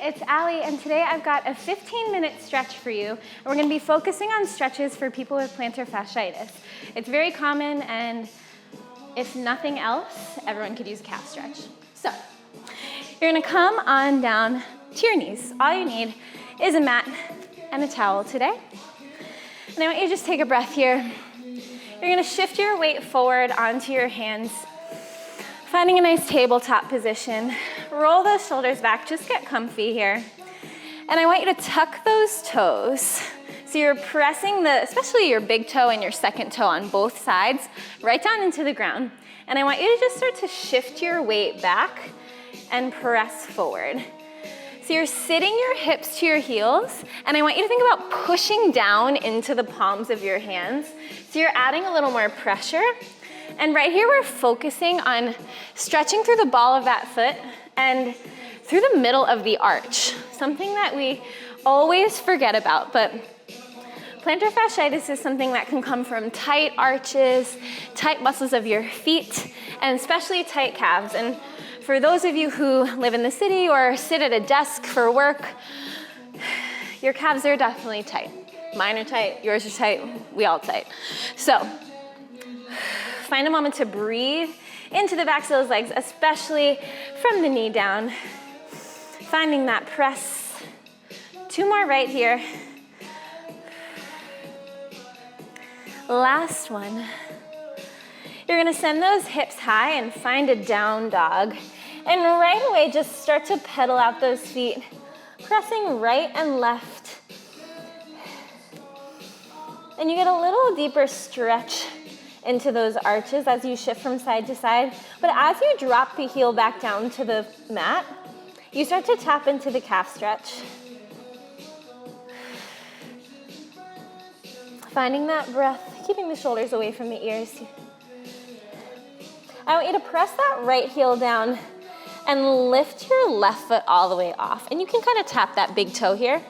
it's Allie, and today I've got a 15-minute stretch for you, and we're going to be focusing on stretches for people with plantar fasciitis. It's very common, and if nothing else, everyone could use a calf stretch. So, you're going to come on down to your knees. All you need is a mat and a towel today. And I want you to just take a breath here. You're going to shift your weight forward onto your hands, finding a nice tabletop position. Roll those shoulders back, just get comfy here. And I want you to tuck those toes. So you're pressing especially your big toe and your second toe on both sides, right down into the ground. And I want you to just start to shift your weight back and press forward. So you're sitting your hips to your heels, and I want you to think about pushing down into the palms of your hands. So you're adding a little more pressure. And right here, we're focusing on stretching through the ball of that foot and through the middle of the arch, something that we always forget about. But plantar fasciitis is something that can come from tight arches, tight muscles of your feet, and especially tight calves. And for those of you who live in the city or sit at a desk for work, your calves are definitely tight. Mine are tight, yours are tight, we all tight. So, find a moment to breathe into the backs of those legs, especially from the knee down. Finding that press. 2 more right here. Last one. You're gonna send those hips high and find a down dog. And right away, just start to pedal out those feet, pressing right and left. And you get a little deeper stretch into those arches as you shift from side to side. But as you drop the heel back down to the mat, you start to tap into the calf stretch. Finding that breath, keeping the shoulders away from the ears. I want you to press that right heel down and lift your left foot all the way off. And you can kind of tap that big toe here.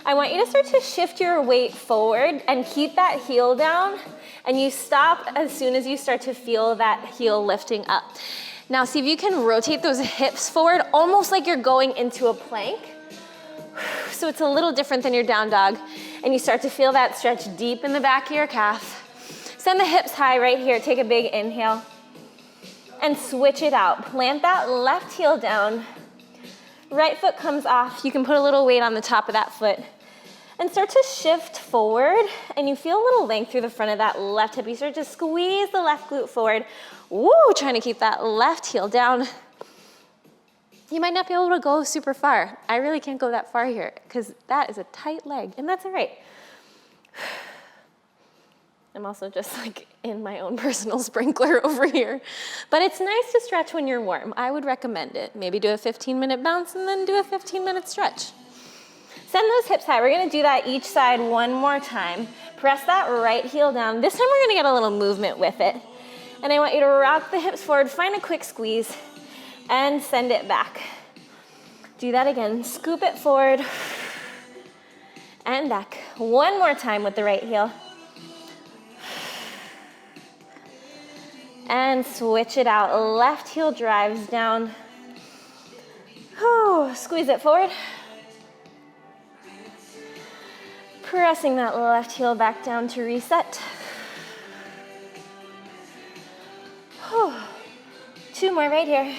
I want you to start to shift your weight forward and keep that heel down. And you stop as soon as you start to feel that heel lifting up. Now see if you can rotate those hips forward, almost like you're going into a plank. So it's a little different than your down dog. And you start to feel that stretch deep in the back of your calf. Send the hips high right here. Take a big inhale. And switch it out. Plant that left heel down. Right foot comes off. You can put a little weight on the top of that foot. And start to shift forward, and you feel a little length through the front of that left hip. You start to squeeze the left glute forward. Woo, trying to keep that left heel down. You might not be able to go super far. I really can't go that far here, because that is a tight leg, and that's all right. I'm also just like in my own personal sprinkler over here. But it's nice to stretch when you're warm. I would recommend it. Maybe do a 15-minute bounce and then do a 15-minute stretch. Send those hips high. We're gonna do that each side one more time. Press that right heel down. This time we're gonna get a little movement with it. And I want you to rock the hips forward, find a quick squeeze, and send it back. Do that again. Scoop it forward and back. One more time with the right heel. And switch it out. Left heel drives down. Oh, squeeze it forward. Pressing that left heel back down to reset. 2 more right here.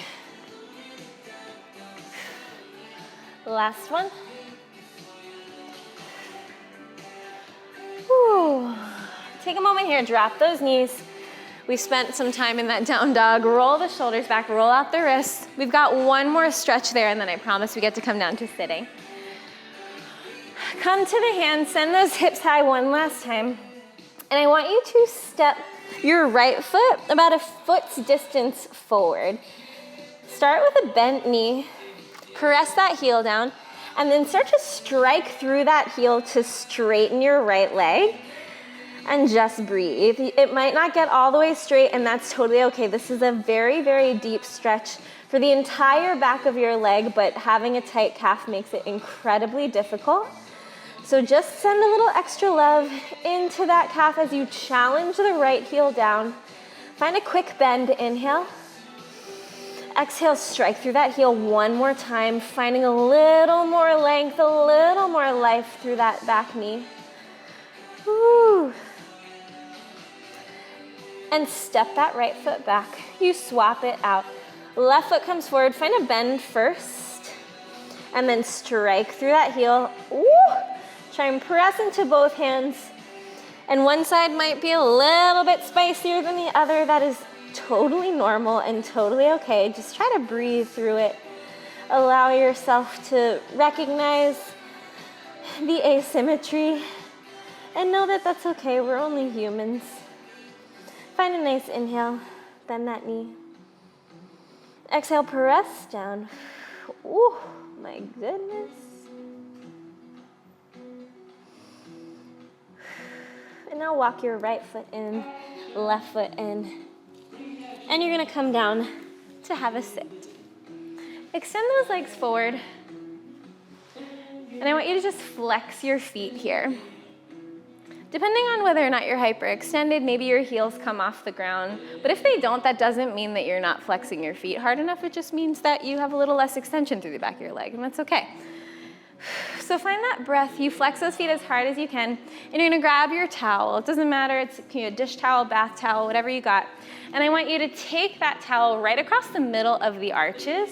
Last one. Whew. Take a moment here, drop those knees. We spent some time in that down dog. Roll the shoulders back, roll out the wrists. We've got one more stretch there, and then I promise we get to come down to sitting. Come to the hands, send those hips high one last time. And I want you to step your right foot about a foot's distance forward. Start with a bent knee, press that heel down, and then start to strike through that heel to straighten your right leg. And just breathe. It might not get all the way straight, and that's totally okay. This is a very, very deep stretch for the entire back of your leg, but having a tight calf makes it incredibly difficult. So just send a little extra love into that calf as you challenge the right heel down. Find a quick bend, inhale. Exhale, strike through that heel one more time, finding a little more length, a little more life through that back knee. Woo. And step that right foot back. You swap it out. Left foot comes forward, find a bend first, and then strike through that heel. Woo. Try and press into both hands. And one side might be a little bit spicier than the other. That is totally normal and totally okay. Just try to breathe through it. Allow yourself to recognize the asymmetry and know that that's okay. We're only humans. Find a nice inhale, bend that knee. Exhale, press down. Ooh, my goodness. And now walk your right foot in, left foot in. And you're gonna come down to have a sit. Extend those legs forward. And I want you to just flex your feet here. Depending on whether or not you're hyperextended, maybe your heels come off the ground. But if they don't, that doesn't mean that you're not flexing your feet hard enough. It just means that you have a little less extension through the back of your leg, and that's okay. So find that breath. You flex those feet as hard as you can, and you're gonna grab your towel. It doesn't matter, it's a dish towel, bath towel, whatever you got. And I want you to take that towel right across the middle of the arches,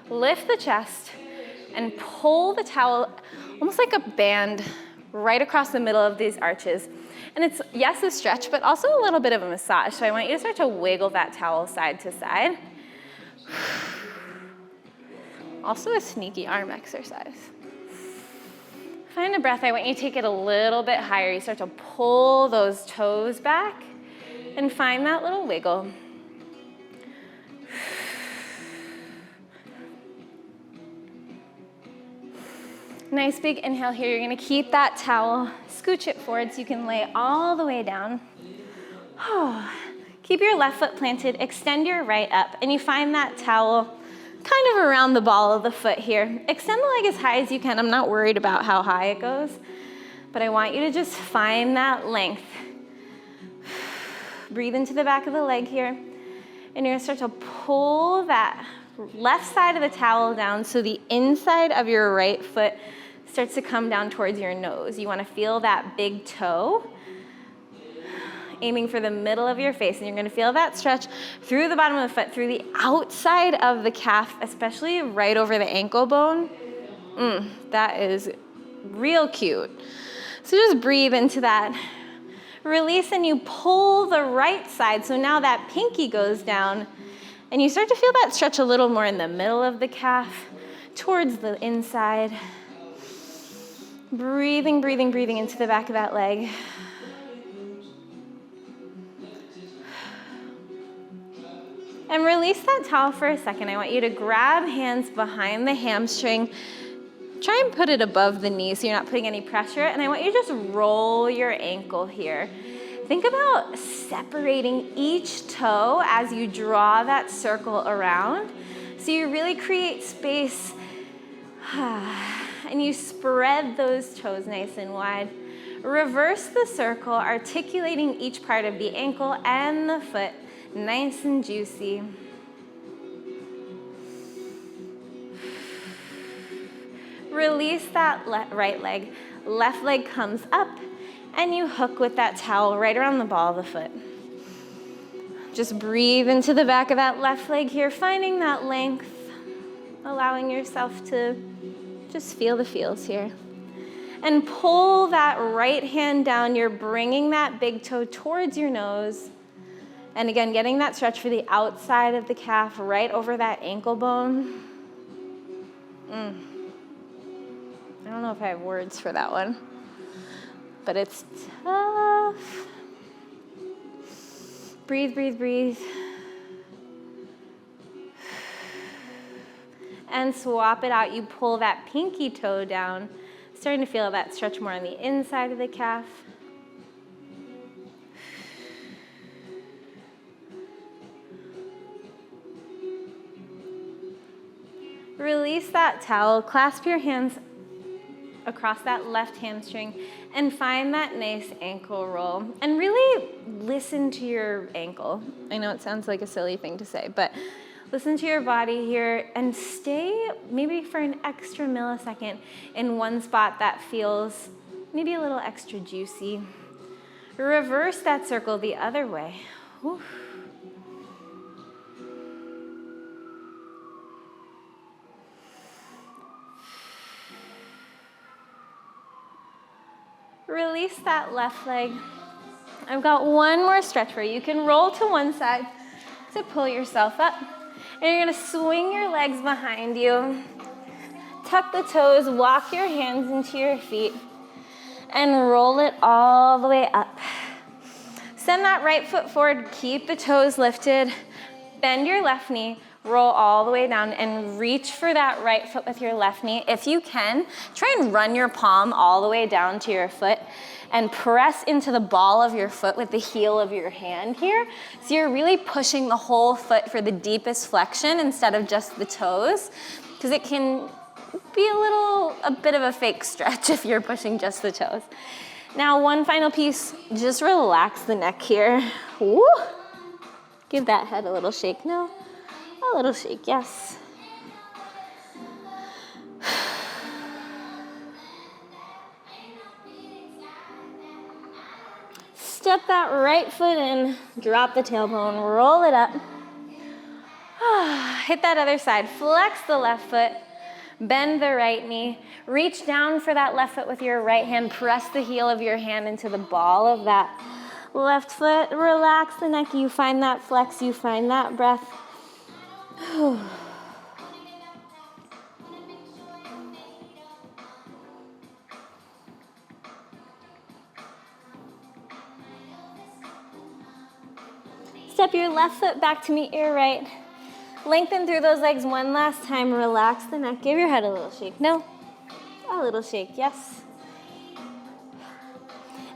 lift the chest, and pull the towel almost like a band right across the middle of these arches. And it's, yes, a stretch, but also a little bit of a massage. So I want you to start to wiggle that towel side to side. Also a sneaky arm exercise. Find a breath. I want you to take it a little bit higher. You start to pull those toes back and find that little wiggle. Nice big inhale here. You're gonna keep that towel, scooch it forward so you can lay all the way down. Keep your left foot planted, extend your right up, and you find that towel kind of around the ball of the foot here. Extend the leg as high as you can. I'm not worried about how high it goes, but I want you to just find that length. Breathe into the back of the leg here, and you're gonna start to pull that left side of the towel down so the inside of your right foot starts to come down towards your nose. You wanna feel that big toe, aiming for the middle of your face, and you're gonna feel that stretch through the bottom of the foot, through the outside of the calf, especially right over the ankle bone. That is real cute. So just breathe into that. Release, and you pull the right side, so now that pinky goes down, and you start to feel that stretch a little more in the middle of the calf, towards the inside. Breathing, breathing, breathing into the back of that leg. And release that towel for a second. I want you to grab hands behind the hamstring. Try and put it above the knee so you're not putting any pressure. And I want you to just roll your ankle here. Think about separating each toe as you draw that circle around. So you really create space. And you spread those toes nice and wide. Reverse the circle, articulating each part of the ankle and the foot, nice and juicy. Release that right leg. Left leg comes up, and you hook with that towel right around the ball of the foot. Just breathe into the back of that left leg here, finding that length, allowing yourself to just feel the feels here. And pull that right hand down. You're bringing that big toe towards your nose. And again, getting that stretch for the outside of the calf, right over that ankle bone. I don't know if I have words for that one, but it's tough. Breathe, breathe, breathe. And swap it out. You pull that pinky toe down, starting to feel that stretch more on the inside of the calf. Release that towel, clasp your hands across that left hamstring, and find that nice ankle roll. And really listen to your ankle. I know it sounds like a silly thing to say, but Listen to your body here and stay maybe for an extra millisecond in one spot that feels maybe a little extra juicy. Reverse that circle the other way. Whew. Release that left leg. I've got one more stretch for you. You can roll to one side to pull yourself up. And you're gonna swing your legs behind you. Tuck the toes, walk your hands into your feet, and roll it all the way up. Send that right foot forward, keep the toes lifted, bend your left knee, roll all the way down, and reach for that right foot with your left knee. If you can, try and run your palm all the way down to your foot and press into the ball of your foot with the heel of your hand here. So you're really pushing the whole foot for the deepest flexion instead of just the toes, because it can be a bit of a fake stretch if you're pushing just the toes. Now, one final piece, just relax the neck here. Woo! Give that head a little shake. No, a little shake, yes. Step that right foot in, drop the tailbone, roll it up. Hit that other side, flex the left foot, bend the right knee, reach down for that left foot with your right hand, press the heel of your hand into the ball of that left foot, relax the neck, you find that flex, you find that breath. Step your left foot back to meet your right. Lengthen through those legs one last time. Relax the neck. Give your head a little shake. No, a little shake. Yes.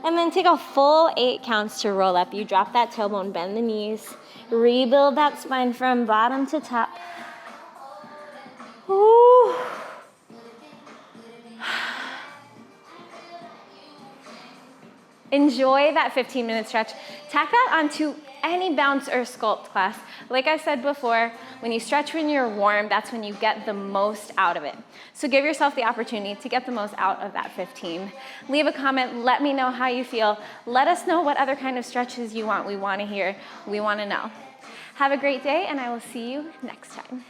And then take a full 8 counts to roll up. You drop that tailbone, bend the knees. Rebuild that spine from bottom to top. Ooh. Enjoy that 15-minute stretch. Tack that onto any bounce or sculpt class. Like I said before, when you stretch when you're warm, that's when you get the most out of it. So give yourself the opportunity to get the most out of that 15. Leave a comment, let me know how you feel. Let us know what other kind of stretches you want. We want to hear, we want to know. Have a great day, and I will see you next time.